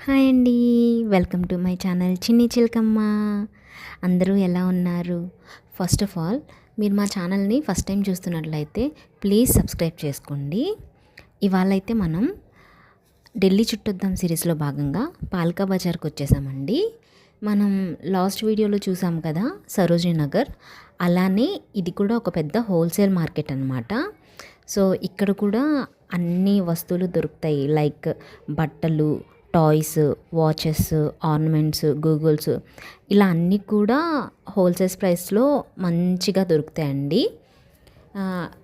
Hi అండి. Welcome to my channel చిన్ని చిలకమ్మ. అందరూ ఎలా ఉన్నారు? ఫస్ట్ ఆఫ్ ఆల్ మీరు మా ఛానల్ని ఫస్ట్ టైం చూస్తున్నట్లయితే ప్లీజ్ సబ్స్క్రైబ్ చేసుకోండి. ఇవాళైతే మనం ఢిల్లీ చుట్టొద్దాం సిరీస్లో భాగంగా పాల్కా బజార్కి వచ్చేసామండి. మనం లాస్ట్ వీడియోలో చూసాం కదా సరోజినీ నగర్, అలానే ఇది కూడా ఒక పెద్ద హోల్సేల్ మార్కెట్ అనమాట. సో ఇక్కడ కూడా అన్ని వస్తువులు దొరుకుతాయి, లైక్ బట్టలు, టాయ్స్, వాచెస్, ఆర్నమెంట్స్, గూగుల్స్, ఇలా అన్నీ కూడా హోల్సేల్ ప్రైస్లో మంచిగా దొరుకుతాయండి.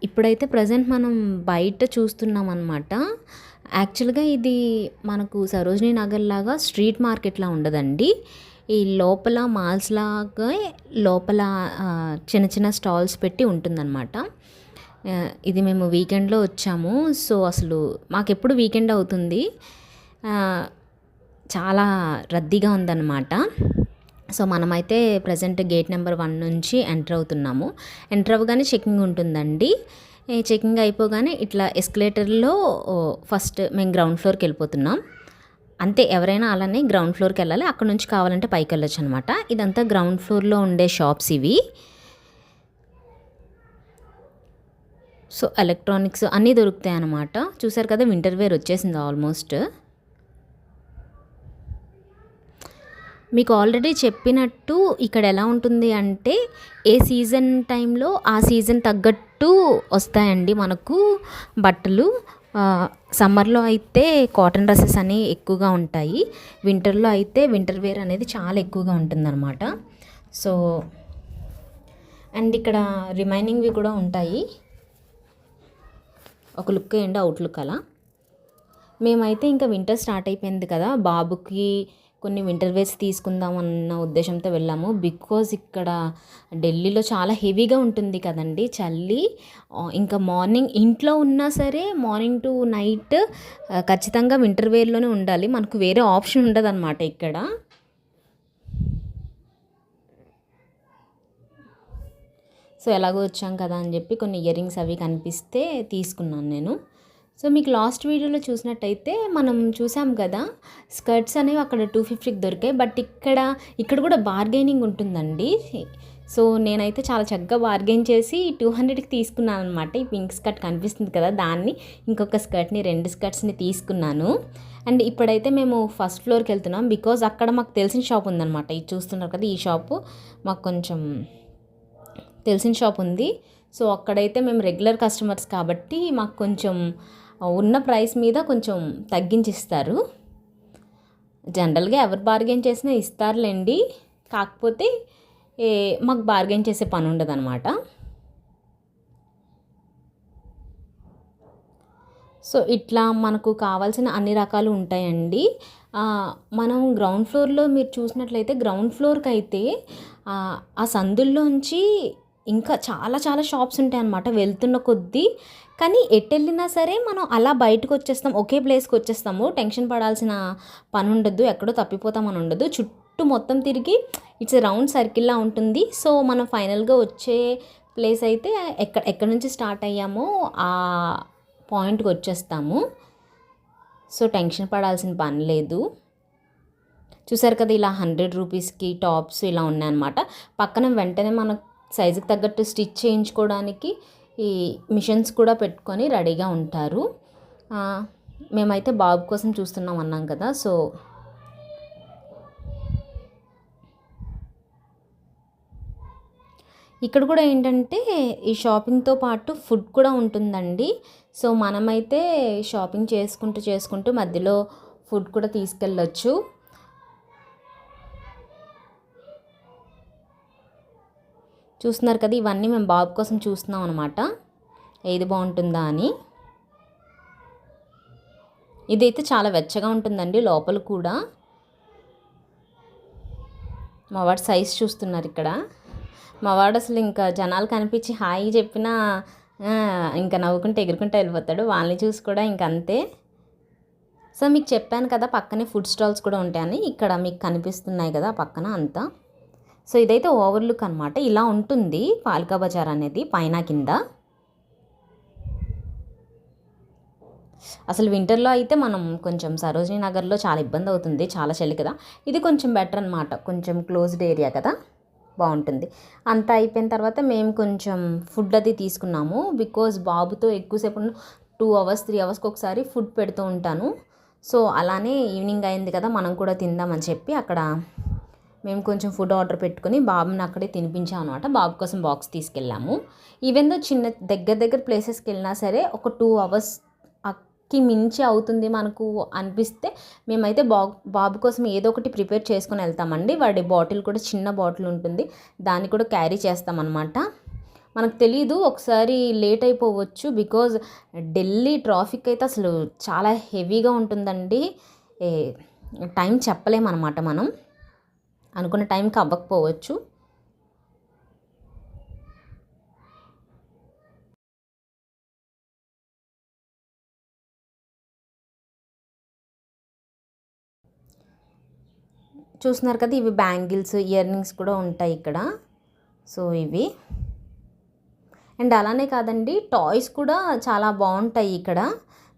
ఇప్పుడైతే ప్రజెంట్ మనం బయట చూస్తున్నాం అన్నమాట. యాక్చువల్గా ఇది మనకు సరోజినీ నగర్ లాగా స్ట్రీట్ మార్కెట్లా ఉండదండి. ఈ లోపల మాల్స్ లాగా లోపల చిన్న చిన్న స్టాల్స్ పెట్టి ఉంటుందన్నమాట. ఇది మేము వీకెండ్లో వచ్చాము. సో అసలు మాకెప్పుడు వీకెండ్ అవుతుంది, చాలా రద్దీగా ఉందన్నమాట. సో మనమైతే ప్రజెంట్ గేట్ నెంబర్ 1 నుంచి ఎంటర్ అవుతున్నాము. ఎంటర్ అవ్వగానే చెకింగ్ ఉంటుందండి. చెకింగ్ అయిపోగానే ఇట్లా ఎస్కలేటర్లో ఫస్ట్ మేము గ్రౌండ్ ఫ్లోర్కి వెళ్ళిపోతున్నాం. అంతే, ఎవరైనా అలానే గ్రౌండ్ ఫ్లోర్కి వెళ్ళాలి. అక్కడ నుంచి కావాలంటే పైకి వెళ్ళొచ్చు అనమాట. ఇదంతా గ్రౌండ్ ఫ్లోర్లో ఉండే షాప్స్ ఇవి. సో ఎలక్ట్రానిక్స్ అన్నీ దొరుకుతాయి అన్నమాట. చూసారు కదా, వింటర్ వేర్ వచ్చేసింది ఆల్మోస్ట్. మీకు ఆల్రెడీ చెప్పినట్టు ఇక్కడ ఎలా ఉంటుంది అంటే, ఏ సీజన్ టైంలో ఆ సీజన్ తగ్గట్టు వస్తాయండి మనకు బట్టలు. సమ్మర్లో అయితే కాటన్ డ్రెస్సెస్ అనేవి ఎక్కువగా ఉంటాయి, వింటర్లో అయితే వింటర్ వేర్ అనేది చాలా ఎక్కువగా ఉంటుందన్నమాట. సో అండ్ ఇక్కడ రిమైనింగ్వి కూడా ఉంటాయి. ఒక లుక్ వేయండి, అవుట్లుక్ అలా. మేమైతే ఇంకా వింటర్ స్టార్ట్ అయిపోయింది కదా, బాబుకి కొన్ని వింటర్ వేర్స్ తీసుకుందాం అన్న ఉద్దేశంతో వెళ్ళాము. బికాజ్ ఇక్కడ ఢిల్లీలో చాలా హెవీగా ఉంటుంది కదండి చలి. ఇంకా మార్నింగ్ ఇంట్లో ఉన్నా సరే మార్నింగ్ టు నైట్ ఖచ్చితంగా వింటర్ వేర్లోనే ఉండాలి, మనకు వేరే ఆప్షన్ ఉండదు అనమాట ఇక్కడ. సో ఎలాగో వచ్చాం కదా అని చెప్పి కొన్ని ఇయర్ రింగ్స్ అవి కనిపిస్తే తీసుకున్నాను నేను. సో మీకు లాస్ట్ వీడియోలో చూసినట్టయితే మనం చూసాం కదా, స్కర్ట్స్ అనేవి అక్కడ 250కి దొరికాయి. బట్ ఇక్కడ కూడా బార్గెనింగ్ ఉంటుందండి. సో నేనైతే చాలా చక్కగా బార్గెన్ చేసి 200కి తీసుకున్నాను అనమాట. ఈ పింక్ స్కర్ట్ కనిపిస్తుంది కదా, దాన్ని ఇంకొక స్కర్ట్ని 2 స్కర్ట్స్ని తీసుకున్నాను. అండ్ ఇప్పుడైతే మేము ఫస్ట్ ఫ్లోర్కి వెళ్తున్నాం. బికాజ్ అక్కడ మాకు తెలిసిన షాప్ ఉందన్నమాట. ఇది చూస్తున్నారు కదా, ఈ షాపు మాకు కొంచెం తెలిసిన షాప్ ఉంది. సో అక్కడైతే మేము రెగ్యులర్ కస్టమర్స్ కాబట్టి మాకు కొంచెం ఉన్న ప్రైస్ మీద కొంచెం తగ్గించిస్తారు. జనరల్గా ఎవరు బార్గెన్ చేసినా ఇస్తారులేండి, కాకపోతే మాకు బార్గెన్ చేసే పని ఉండదు అనమాట. సో ఇట్లా మనకు కావాల్సిన అన్ని రకాలు ఉంటాయండి. మనం గ్రౌండ్ ఫ్లోర్లో మీరు చూసినట్లయితే, గ్రౌండ్ ఫ్లోర్కి అయితే ఆ సందుల్లోంచి ఇంకా చాలా చాలా షాప్స్ ఉంటాయి అన్నమాట వెళ్తున్న కొద్దీ. కానీ ఎటు వెళ్ళినా సరే మనం అలా బయటకు వచ్చేస్తాం, ఒకే ప్లేస్కి వచ్చేస్తాము. టెన్షన్ పడాల్సిన పని ఉండదు, ఎక్కడో తప్పిపోతామని ఉండదు. చుట్టూ మొత్తం తిరిగి ఇట్స్ రౌండ్ సర్కిల్లా ఉంటుంది. సో మనం ఫైనల్గా వచ్చే ప్లేస్ అయితే ఎక్కడి నుంచి స్టార్ట్ అయ్యామో ఆ పాయింట్కి వచ్చేస్తాము. సో టెన్షన్ పడాల్సిన పని లేదు. చూసారు కదా, ఇలా 100 రూపీస్కి టాప్స్ ఇలా ఉన్నాయన్నమాట. పక్కన వెంటనే మన సైజుకి తగ్గట్టు స్టిచ్ చేయించుకోవడానికి ఈ మిషన్స్ కూడా పెట్టుకొని రెడీగా ఉంటారు. మేమైతే బాబు కోసం చూస్తున్నాం అన్నాం కదా. సో ఇక్కడ కూడా ఏంటంటే ఈ షాపింగ్తో పాటు ఫుడ్ కూడా ఉంటుందండి. సో మనమైతే షాపింగ్ చేసుకుంటూ మధ్యలో ఫుడ్ కూడా తీసుకెళ్ళొచ్చు. చూస్తున్నారు కదా, ఇవన్నీ మేము బాబు కోసం చూస్తున్నాం అనమాట, ఏది బాగుంటుందా అని. ఇదైతే చాలా వెచ్చగా ఉంటుందండి లోపల కూడా. మా వాడు సైజ్ చూస్తున్నారు ఇక్కడ. మా వాడు అసలు ఇంకా జనాలు కనిపించి హాయి చెప్పినా ఇంకా నవ్వుకుంటే ఎగురుకుంటూ వెళ్ళిపోతాడు. వాళ్ళని చూసి కూడా ఇంకంతే. సో మీకు చెప్పాను కదా పక్కనే ఫుడ్ స్టాల్స్ కూడా ఉంటాయని, ఇక్కడ మీకు కనిపిస్తున్నాయి కదా పక్కన అంతా. సో ఇదైతే ఓవర్లుక్ అనమాట. ఇలా ఉంటుంది పాల్కా బజార్ అనేది పైన కింద. అసలు వింటర్లో అయితే మనం కొంచెం సరోజినీ నగర్లో చాలా ఇబ్బంది అవుతుంది, చాలా చలి కదా. ఇది కొంచెం బెటర్ అనమాట, కొంచెం క్లోజ్డ్ ఏరియా కదా, బాగుంటుంది. అంతా అయిపోయిన తర్వాత మేము కొంచెం ఫుడ్ అది తీసుకున్నాము. బికాజ్ బాబుతో ఎక్కువసేపు 2 అవర్స్ 3 అవర్స్కి ఒకసారి ఫుడ్ పెడుతూ ఉంటాను. సో అలానే ఈవినింగ్ అయింది కదా, మనం కూడా తిందామని చెప్పి అక్కడ మేము కొంచెం ఫుడ్ ఆర్డర్ పెట్టుకుని బాబుని అక్కడే తినిపించాం అనమాట. బాబు కోసం బాక్స్ తీసుకెళ్ళాము. ఈవెన్ దో చిన్న దగ్గర ప్లేసెస్కి వెళ్ళినా సరే ఒక 2 అవర్స్ కి మించి అవుతుంది మనకు అనిపిస్తే మేమైతే బాబు కోసం ఏదో ఒకటి ప్రిపేర్ చేసుకొని వెళ్తామండి. వాడి బాటిల్ కూడా చిన్న బాటిల్ ఉంటుంది, దాన్ని కూడా క్యారీ చేస్తామన్నమాట. మనకు తెలీదు, ఒకసారి లేట్ అయిపోవచ్చు. బికాజ్ ఢిల్లీ ట్రాఫిక్ అయితే అసలు చాలా హెవీగా ఉంటుందండి. టైం చెప్పలేమన్నమాట, మనం అనుకున్న టైంకి అవ్వకపోవచ్చు. చూస్తున్నారు కదా, ఇవి బ్యాంగిల్స్, ఇయర్ రింగ్స్ కూడా ఉంటాయి ఇక్కడ. సో ఇవి, అండ్ అలానే కాదండి, టాయ్స్ కూడా చాలా బాగుంటాయి ఇక్కడ.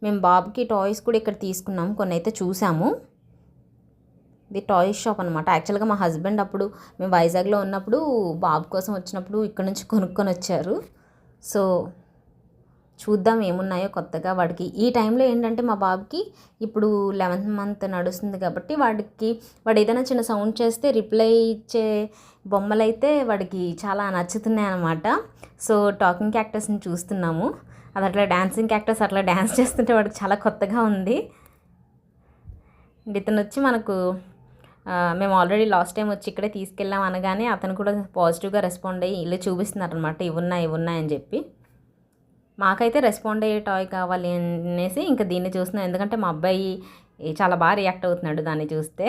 మేము బాబుకి టాయ్స్ కూడా ఇక్కడ తీసుకున్నాము, కొన్ని అయితే చూసాము. ఇది టాయ్స్ షాప్ అనమాట. యాక్చువల్గా మా హస్బెండ్ అప్పుడు మేము వైజాగ్లో ఉన్నప్పుడు బాబు కోసం వచ్చినప్పుడు ఇక్కడ నుంచి కొనుక్కొని వచ్చారు. సో చూద్దాం ఏమున్నాయో కొత్తగా వాడికి. ఈ టైంలో ఏంటంటే మా బాబుకి ఇప్పుడు 11th మంత్ నడుస్తుంది కాబట్టి వాడు ఏదైనా చిన్న సౌండ్ చేస్తే రిప్లై ఇచ్చే బొమ్మలు అయితే వాడికి చాలా నచ్చుతున్నాయి అన్నమాట. సో టాకింగ్ క్యాక్టస్ని చూస్తున్నాము, అది అట్లా డాన్సింగ్ క్యాక్టస్ అట్లా డ్యాన్స్ చేస్తుంటే వాడికి చాలా కొత్తగా ఉంది. ఇతను వచ్చి మనకు మేము ఆల్రెడీ లాస్ట్ టైం వచ్చి ఇక్కడే తీసుకెళ్ళాం అనగానే అతను కూడా పాజిటివ్గా రెస్పాండ్ అయ్యి ఇల్లు చూపిస్తున్నారు అనమాట, ఇవి ఉన్నాయి అని చెప్పి. మాకైతే రెస్పాండ్ అయ్యే టాయ్ కావాలి అనేసి ఇంకా దీన్ని చూస్తున్నాం, ఎందుకంటే మా అబ్బాయి చాలా బాగా రియాక్ట్ అవుతున్నాడు దాన్ని చూస్తే.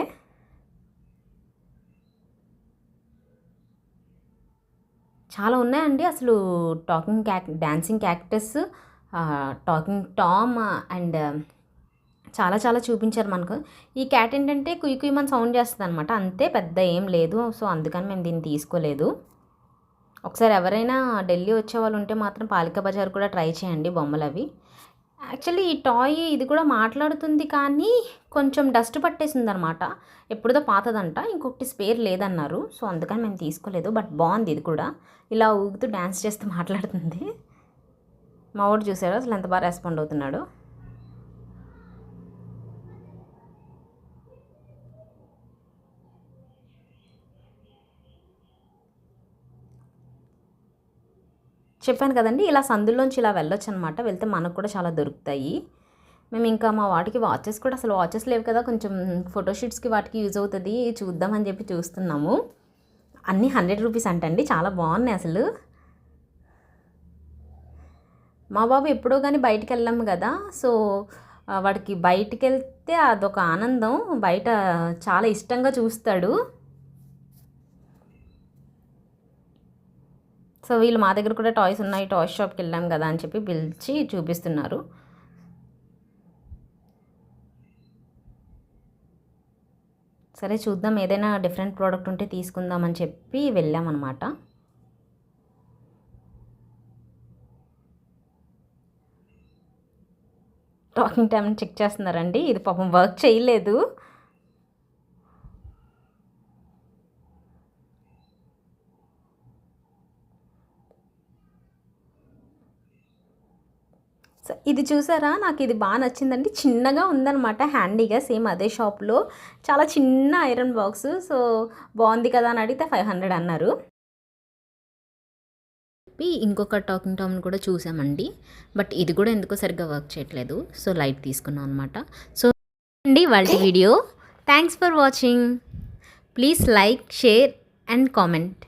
చాలా ఉన్నాయండి అసలు, dancing cactus, talking Tom and చాలా చూపించారు మనకు. ఈ క్యాట్ ఏంటంటే కుయ్యమని సౌండ్ చేస్తుంది అనమాట, అంతే, పెద్ద ఏం లేదు. సో అందుకని మేము దీన్ని తీసుకోలేదు. ఒకసారి ఎవరైనా ఢిల్లీ వచ్చే వాళ్ళు ఉంటే మాత్రం పాలికా బజార్ కూడా ట్రై చేయండి, బొమ్మలు అవి. యాక్చువల్లీ ఈ టాయ్ ఇది కూడా మాట్లాడుతుంది కానీ కొంచెం డస్ట్ పట్టేసింది అనమాట, ఎప్పుడుదో పాతదంట, ఇంకొకటి స్పేర్ లేదన్నారు. సో అందుకని మేము తీసుకోలేదు. బట్ బాగుంది ఇది కూడా, ఇలా ఊగుతూ డ్యాన్స్ చేస్తూ మాట్లాడుతుంది. మా వాడు చూసాడు అసలు ఎంత బాగా రెస్పాండ్ అవుతున్నాడు. చెప్పాను కదండి, ఇలా సందుల్లోంచి ఇలా వెళ్ళొచ్చు అనమాట. వెళ్తే మనకు కూడా చాలా దొరుకుతాయి. మేము ఇంకా మా వాటికి వాచెస్ కూడా, అసలు వాచెస్ లేవు కదా, కొంచెం ఫోటోషూట్స్కి వాటికి యూజ్ అవుతుంది, చూద్దామని చెప్పి చూస్తున్నాము. అన్నీ 100 రూపీస్ అంటండి, చాలా బాగున్నాయి అసలు. మా బాబు ఎప్పుడో కానీ బయటికి వెళ్ళాము కదా, సో వాడికి బయటికి వెళ్తే అదొక ఆనందం, బయట చాలా ఇష్టంగా చూస్తాడు. సో వీళ్ళు మా దగ్గర కూడా టాయ్స్ ఉన్నాయి, టాయ్స్ షాప్కి వెళ్ళాం కదా అని చెప్పి పిలిచి చూపిస్తున్నారు. సరే చూద్దాం, ఏదైనా డిఫరెంట్ ప్రోడక్ట్ ఉంటే తీసుకుందామని చెప్పి వెళ్ళామన్నమాట. టాకింగ్ టైం చెక్ చేస్తున్నారండి, ఇది పాపం వర్క్ చేయలేదు. ఇది చూసారా, నాకు ఇది బాగా నచ్చిందండి, చిన్నగా ఉందన్నమాట, హ్యాండీగా, సేమ్ అదే షాప్లో చాలా చిన్న ఐరన్ బాక్స్. సో బాగుంది కదా అని అడిగితే 500 అన్నారు. ఇంకొక టాకింగ్ టామ్ని కూడా చూసామండి, బట్ ఇది కూడా ఎందుకో సరిగ్గా వర్క్ చేయట్లేదు. సో లైట్ తీసుకున్నాం అనమాట. సో అండి వాళ్ళ video, thanks for watching. Please like, share and comment.